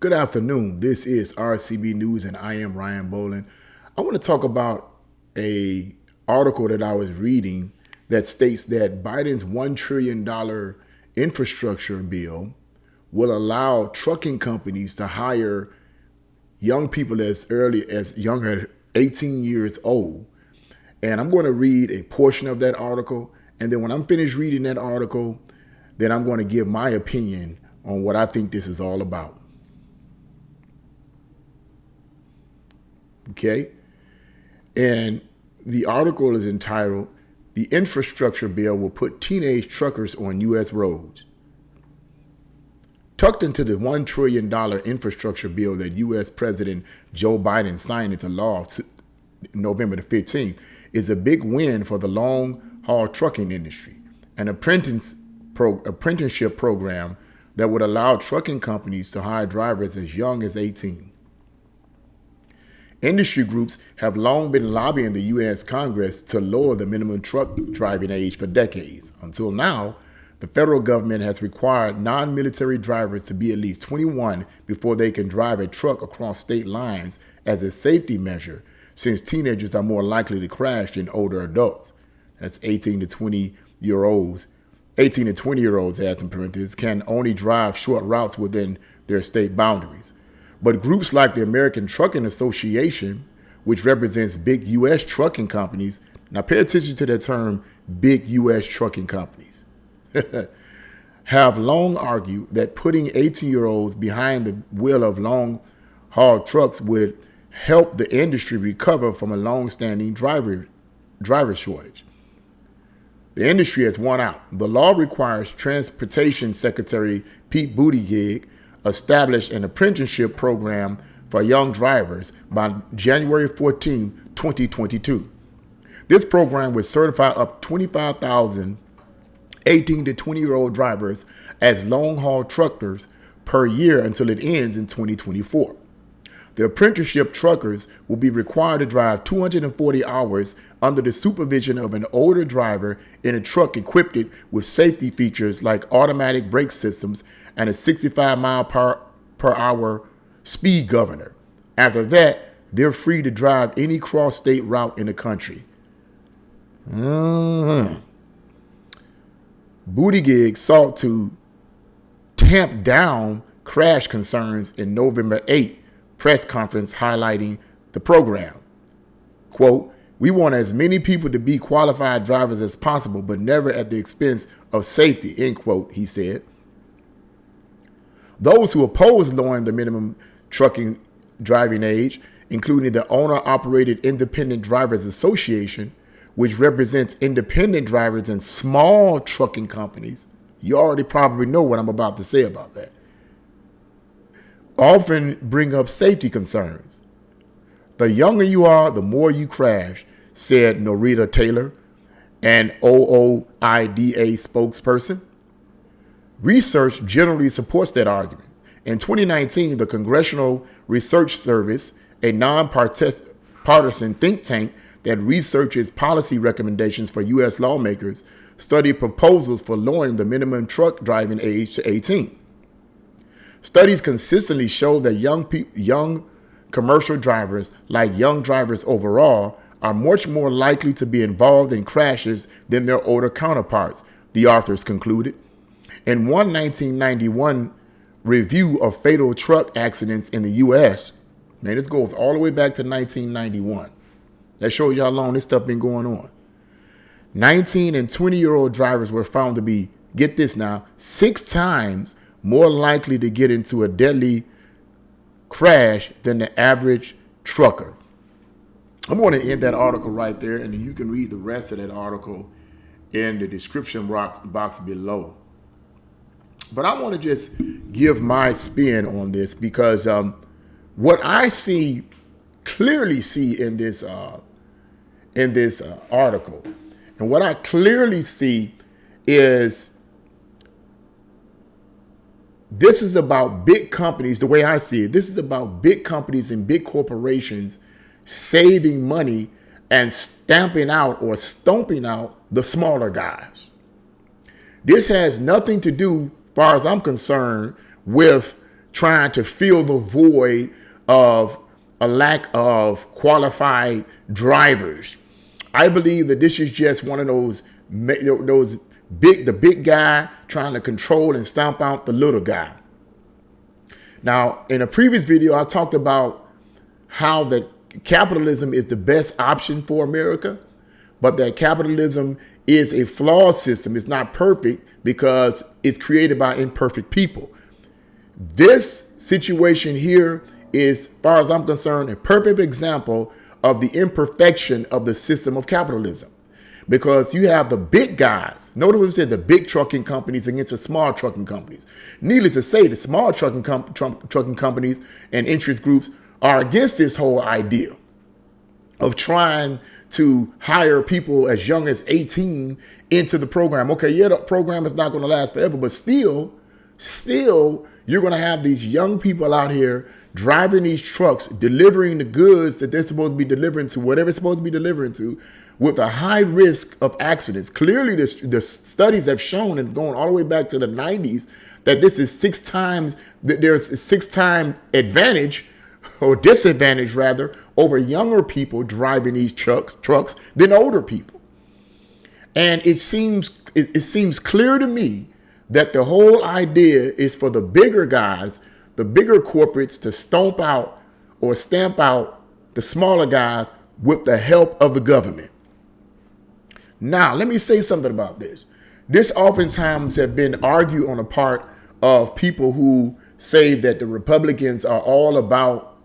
Good afternoon. This is RCB News, and I am Ryan Bolin. I want to talk about a article that I was reading that states that Biden's $1 trillion infrastructure bill will allow trucking companies to hire young people as young as 18 years old. And I'm going to read a portion of that article, and then when I'm finished reading that article, then I'm going to give my opinion on what I think this is all about. Okay? And the article is entitled, "The Infrastructure Bill Will Put Teenage Truckers on U.S. Roads." Tucked into the $1 trillion infrastructure bill that U.S. President Joe Biden signed into law November the 15th is a big win for the long-haul trucking industry, an apprenticeship program that would allow trucking companies to hire drivers as young as 18. Industry groups have long been lobbying the U.S. Congress to lower the minimum truck driving age for decades. Until now, the federal government has required non-military drivers to be at least 21 before they can drive a truck across state lines as a safety measure, since teenagers are more likely to crash than older adults. That's 18 to 20-year-olds. 18 to 20-year-olds, as in parentheses, can only drive short routes within their state boundaries. But groups like the American Trucking Association, which represents big U.S. trucking companies, now pay attention to that term, big U.S. trucking companies, have long argued that putting 18-year-olds behind the wheel of long-haul trucks would help the industry recover from a long-standing driver shortage. The industry has won out. The law requires Transportation Secretary Pete Buttigieg establish an apprenticeship program for young drivers by January 14, 2022. This program would certify up 25,000 18 to 20-year-old drivers as long-haul truckers per year until it ends in 2024. The apprenticeship truckers will be required to drive 240 hours under the supervision of an older driver in a truck equipped with safety features like automatic brake systems and a 65 mile per hour speed governor. After that, they're free to drive any cross-state route in the country. Buttigieg sought to tamp down crash concerns in November 8 press conference highlighting the program. Quote, "We want as many people to be qualified drivers as possible, but never at the expense of safety," end quote, he said. Those who oppose lowering the minimum trucking driving age, including the Owner-Operated Independent Drivers Association, which represents independent drivers and small trucking companies, you already probably know what I'm about to say about that, often bring up safety concerns. "The younger you are, the more you crash," said Norita Taylor, an OOIDA spokesperson. Research generally supports that argument. In 2019, the Congressional Research Service, a nonpartisan think tank that researches policy recommendations for U.S. lawmakers, studied proposals for lowering the minimum truck driving age to 18. Studies consistently show that young commercial drivers, like young drivers overall, are much more likely to be involved in crashes than their older counterparts, the authors concluded. In one 1991 review of fatal truck accidents in the U.S., man, this goes all the way back to 1991. That shows you how long this stuff been going on. 19 and 20-year-old drivers were found to be, get this now, 6 times more likely to get into a deadly crash than the average trucker. I'm going to end that article right there, and then you can read the rest of that article in the description box below. But I want to just give my spin on this because what I clearly see in this article, and what I clearly see is this is about big companies. The way I see it, this is about big companies and big corporations saving money and stamping out or stomping out the smaller guys. This has nothing to do, as far as I'm concerned, with trying to fill the void of a lack of qualified drivers. I believe that this is just one of those the big guy trying to control and stomp out the little guy. Now, in a previous video, I talked about how that capitalism is the best option for America, but that capitalism is a flawed system. It's not perfect because it's created by imperfect people. This situation here is, as far as I'm concerned, a perfect example of the imperfection of the system of capitalism. Because you have the big guys, notice what we said, the big trucking companies against the small trucking companies. Needless to say, the small trucking companies and interest groups are against this whole idea of trying to hire people as young as 18 into the program. Okay, yeah, the program is not going to last forever, but still, you're going to have these young people out here driving these trucks, delivering the goods that they're supposed to be delivering to, whatever it's supposed to be delivering to, with a high risk of accidents. Clearly, the studies have shown, and going all the way back to the 90s, that this is there's a 6-time advantage, or disadvantage rather, over younger people driving these trucks than older people. And it seems clear to me that the whole idea is for the bigger guys, the bigger corporates, to stamp out the smaller guys with the help of the government. Now, let me say something about this. This oftentimes have been argued on the part of people who say that the Republicans are all about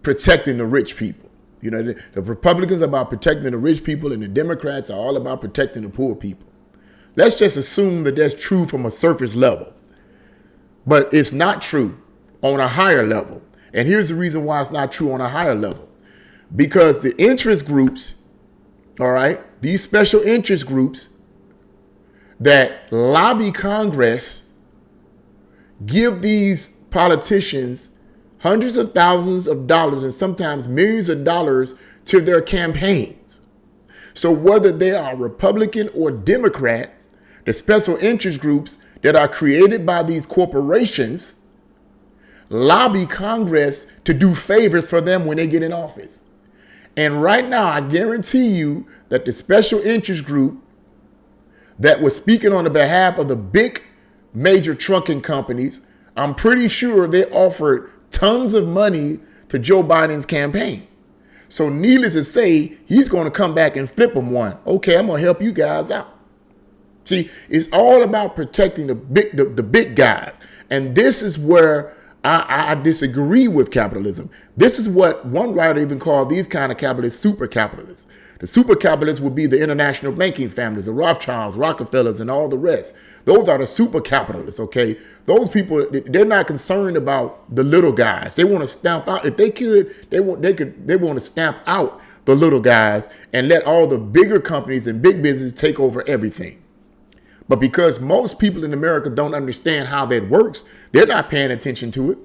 protecting the rich people. You know, the Republicans are about protecting the rich people, and the Democrats are all about protecting the poor people. Let's just assume that that's true from a surface level. But it's not true on a higher level. And here's the reason why it's not true on a higher level. Because the interest groups, all right, these special interest groups that lobby Congress give these politicians hundreds of thousands of dollars and sometimes millions of dollars to their campaigns. So whether they are Republican or Democrat, the special interest groups that are created by these corporations lobby Congress to do favors for them when they get in office. And right now, I guarantee you that the special interest group that was speaking on the behalf of the big major trucking companies, I'm pretty sure they offered tons of money to Joe Biden's campaign. So needless to say, he's going to come back and flip them one. Okay, I'm going to help you guys out. See, it's all about protecting the big guys. And this is where I disagree with capitalism. This is what one writer even called these kind of capitalists super capitalists. The super capitalists would be the international banking families, the Rothschilds, Rockefellers, and all the rest. Those are the super capitalists, okay? Those people, they're not concerned about the little guys. They want to stamp out, if they could, they want to stamp out the little guys and let all the bigger companies and big business take over everything. But because most people in America don't understand how that works, they're not paying attention to it.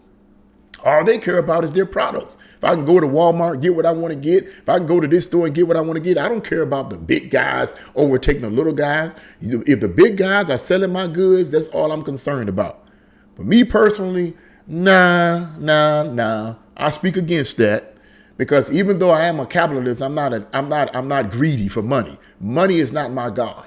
All they care about is their products. If I can go to Walmart, get what I want to get, if I can go to this store and get what I want to get, I don't care about the big guys overtaking the little guys. If the big guys are selling my goods, that's all I'm concerned about. But me personally, nah. I speak against that, because even though I am a capitalist, I'm not greedy for money. Money is not my God.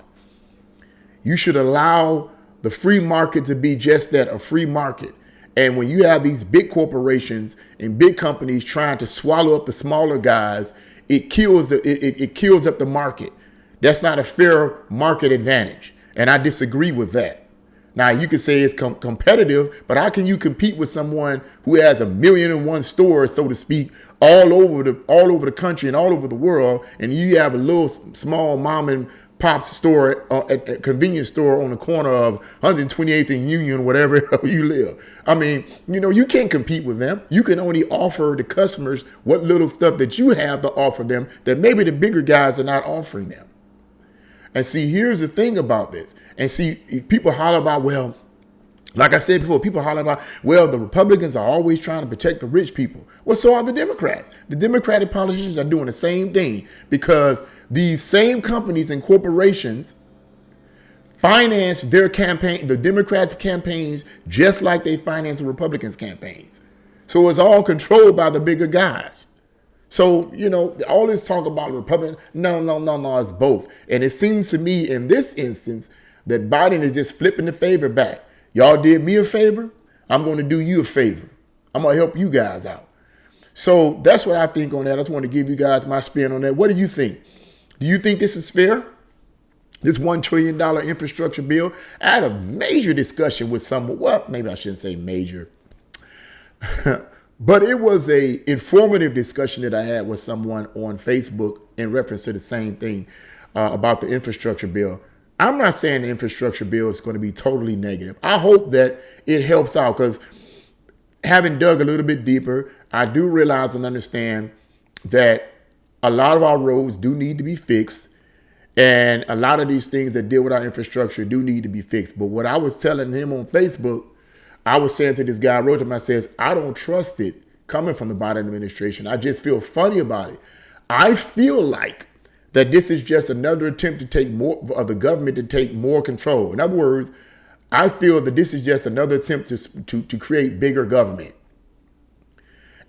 You should allow the free market to be just that, a free market. And when you have these big corporations and big companies trying to swallow up the smaller guys, it kills up the market. That's not a fair market advantage. And I disagree with that. Now, you could say it's competitive, but how can you compete with someone who has 1,000,001 stores, so to speak, all over the country and all over the world, and you have a little small mom and pop store, a convenience store on the corner of 128th and Union, whatever you live. I mean, you can't compete with them. You can only offer the customers what little stuff that you have to offer them that maybe the bigger guys are not offering them. And see, here's the thing about this. And see, people holler about, well, like I said before, people holler about, well, the Republicans are always trying to protect the rich people. Well, so are the Democrats. The Democratic politicians are doing the same thing, because these same companies and corporations finance their campaign, the Democrats' campaigns, just like they finance the Republicans' campaigns. So it's all controlled by the bigger guys. So, you know, all this talk about Republican, no, it's both. And it seems to me in this instance that Biden is just flipping the favor back. Y'all did me a favor, I'm going to do you a favor. I'm going to help you guys out. So that's what I think on that. I just want to give you guys my spin on that. What do you think? Do you think this is fair? This $1 trillion infrastructure bill? I had a major discussion with someone. Well, maybe I shouldn't say major. But it was a informative discussion that I had with someone on Facebook in reference to the same thing about the infrastructure bill. I'm not saying the infrastructure bill is going to be totally negative. I hope that it helps out, because having dug a little bit deeper, I do realize and understand that a lot of our roads do need to be fixed. And a lot of these things that deal with our infrastructure do need to be fixed. But what I was telling him on Facebook, I was saying to this guy, I wrote to him, I says, I don't trust it coming from the Biden administration. I just feel funny about it. I feel like that this is just another attempt to take more of the government, to take more control. In other words, I feel that this is just another attempt to create bigger government.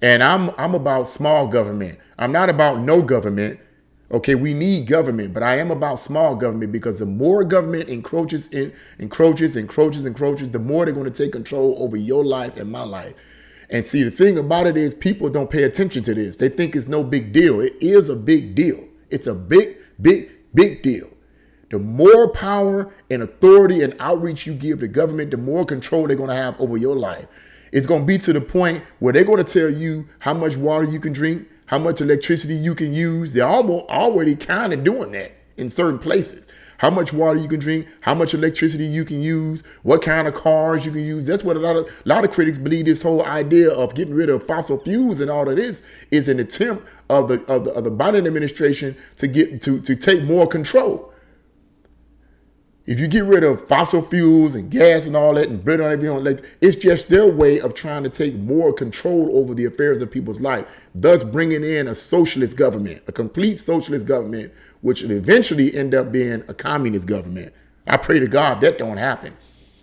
And I'm about small government. I'm not about no government. Okay, we need government, but I am about small government, because the more government encroaches, the more they're going to take control over your life and my life. And see, the thing about it is people don't pay attention to this. They think it's no big deal. It is a big deal. It's a big deal. The more power and authority and outreach you give the government, the more control they're going to have over your life. It's going to be to the point where they're going to tell you how much water you can drink, how much electricity you can use. They're already kind of doing that in certain places. How much water you can drink, how much electricity you can use, what kind of cars you can use. That's what a lot of critics believe. This whole idea of getting rid of fossil fuels and all of this is an attempt of the Biden administration to take more control. If you get rid of fossil fuels and gas and all that and Britain and everything, it's just their way of trying to take more control over the affairs of people's life, thus bringing in a socialist government, a complete socialist government, which will eventually end up being a communist government. I pray to God that don't happen.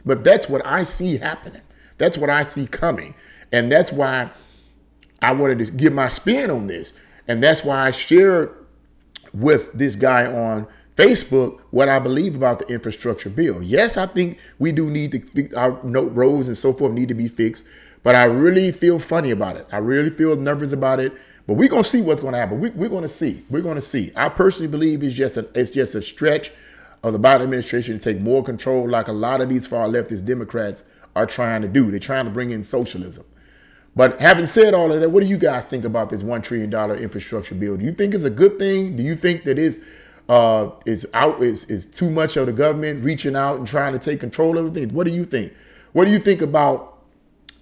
But that's what I see happening. That's what I see coming. And that's why I wanted to give my spin on this. And that's why I shared with this guy on Facebook what I believe about the infrastructure bill. Yes, I think we do need to fix our roads and so forth need to be fixed, but I really feel funny about it. I really feel nervous about it. But we're going to see what's going to happen. We're going to see. We're going to see. I personally believe it's just a stretch of the Biden administration to take more control, like a lot of these far leftist Democrats are trying to do. They're trying to bring in socialism. But having said all of that, what do you guys think about this $1 trillion infrastructure bill? Do you think it's a good thing? Do you think that is too much of the government reaching out and trying to take control of everything? What do you think? What do you think about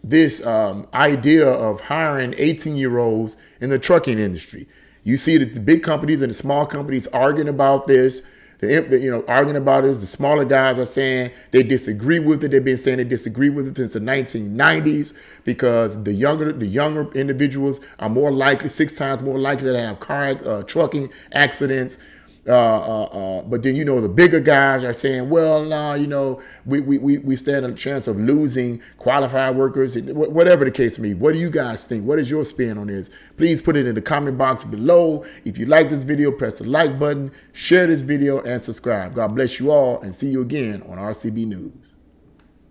this idea of hiring 18-year-olds in the trucking industry? You see the big companies and the small companies arguing about this. Arguing about it. The smaller guys are saying they disagree with it. They've been saying they disagree with it since the 1990s, because the younger individuals are more likely, 6 times more likely to have trucking accidents. But then, the bigger guys are saying, well, no, we stand a chance of losing qualified workers, whatever the case may be. What do you guys think? What is your spin on this? Please put it in the comment box below. If you like this video, press the like button, share this video, and subscribe. God bless you all, and see you again on RCB News.